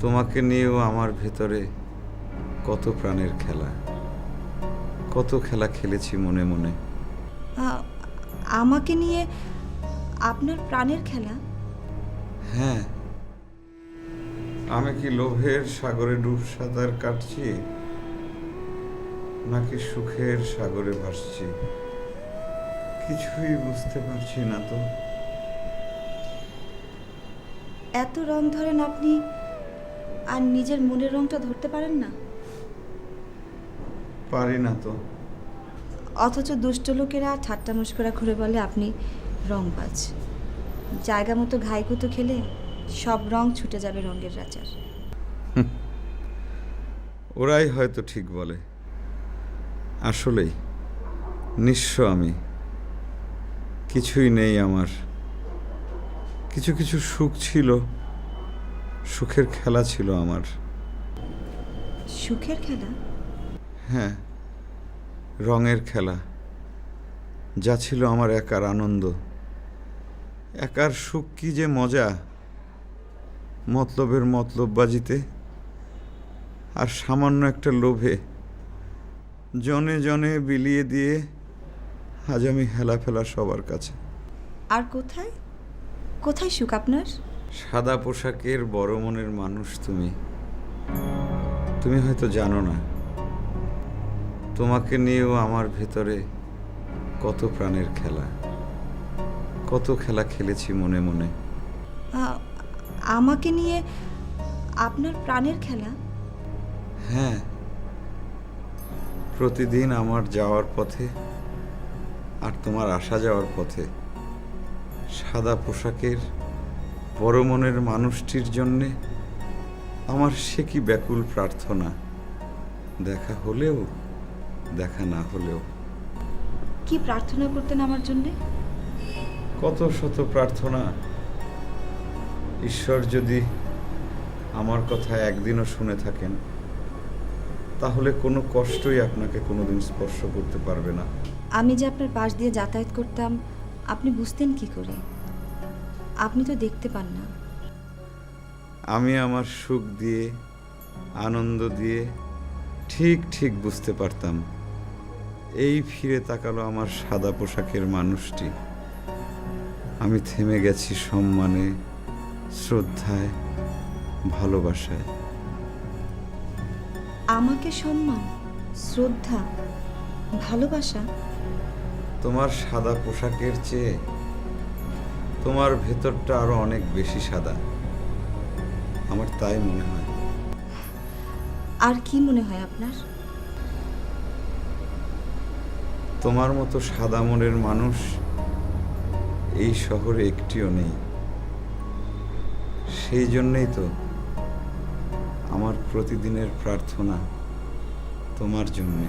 তোমাকে নিয়েও আমার ভেতরে কত প্রাণের খেলা, কত খেলা খেলেছি মনে মনে। আমাকে নিয়ে আপনার প্রাণের খেলা? হ্যাঁ, আমি কি লোভের সাগরে ডুব সাঁতার কাটছি, নাকি সুখের সাগরে ভাসছি? কিছুই বুঝতে পারছি না তো। এত রং ধরেন আপনি, আর নিজের মনের রংটা ধরতে পারেন না? পারি না তো। অথচ দুষ্ট লোকেরা ঠাট্টা মস্করা করে বলে আপনি রংবাজ। জায়গা মতো ঘাইকুতো খেলে সব রং ছুটে যাবে রঙের রাজার। ওরাই হয়তো ঠিক বলে। আসলেই নিঃস্ব আমি, কিছুই নেই আমার। কিছু কিছু সুখ ছিল, সুখের খেলা ছিল আমার। সুখের খেলা? হ্যাঁ, রঙের খেলা, যা ছিল আমার একার আনন্দ। একার সুখ কি যে মজা, মতলবের মতলববাজিতে আর সামান্য একটা লোভে জনে জনে বিলিয়ে দিয়ে আজ আমি হেলা ফেলা সবার কাছে। আর কোথায় কোথায় সুখ আপনার? সাদা পোশাকের বড় মনের মানুষ তুমি। তুমি হয়তো জানো না, তোমাকে নিয়েও আমার ভেতরে কত প্রাণের খেলা, কত খেলা খেলেছি মনে মনে। আমাকে নিয়ে আপনার প্রাণের খেলা? হ্যাঁ, প্রতিদিন আমার যাওয়ার পথে আর তোমার আসা যাওয়ার পথে সাদা পোশাকের বড় মনের মানুষটির জন্যে আমার সে কি ব্যাকুল প্রার্থনা, দেখা হলেও দেখা না হলেও। কি প্রার্থনা করতেন আমার জন্যে? কত শত প্রার্থনা। ঈশ্বর যদি আমার কথা একদিনও শুনে থাকেন, তাহলে কোনো কষ্টই আপনাকে কোনোদিন স্পর্শ করতে পারবে না। আমি যে আপনার পাশ দিয়ে যাতায়াত করতাম, আপনি বুঝতেন কি করে? আপনি তো দেখতে পান না। আমি আমার সুখ দিয়ে, আনন্দ দিয়ে ঠিক ঠিক বুঝতে পারতাম। এই ফিরে তাকালো আমার সাদা পোশাকের মানুষটি। আমি থেমে গেছি সম্মানে, শ্রদ্ধায়, ভালোবাসায়। আমাকে সম্মান, শ্রদ্ধা, ভালোবাসা? তোমার সাদা পোশাকের চেয়ে তোমার ভেতরটা আরো অনেক বেশি সাদা, আমার তাই মনে হয়। আর কি মনে হয় আপনার? তোমার মতো সাদা মনের মানুষ এই শহরে একটিও নেই। সেই জন্যই তো আমার প্রতিদিনের প্রার্থনা তোমার জন্যে।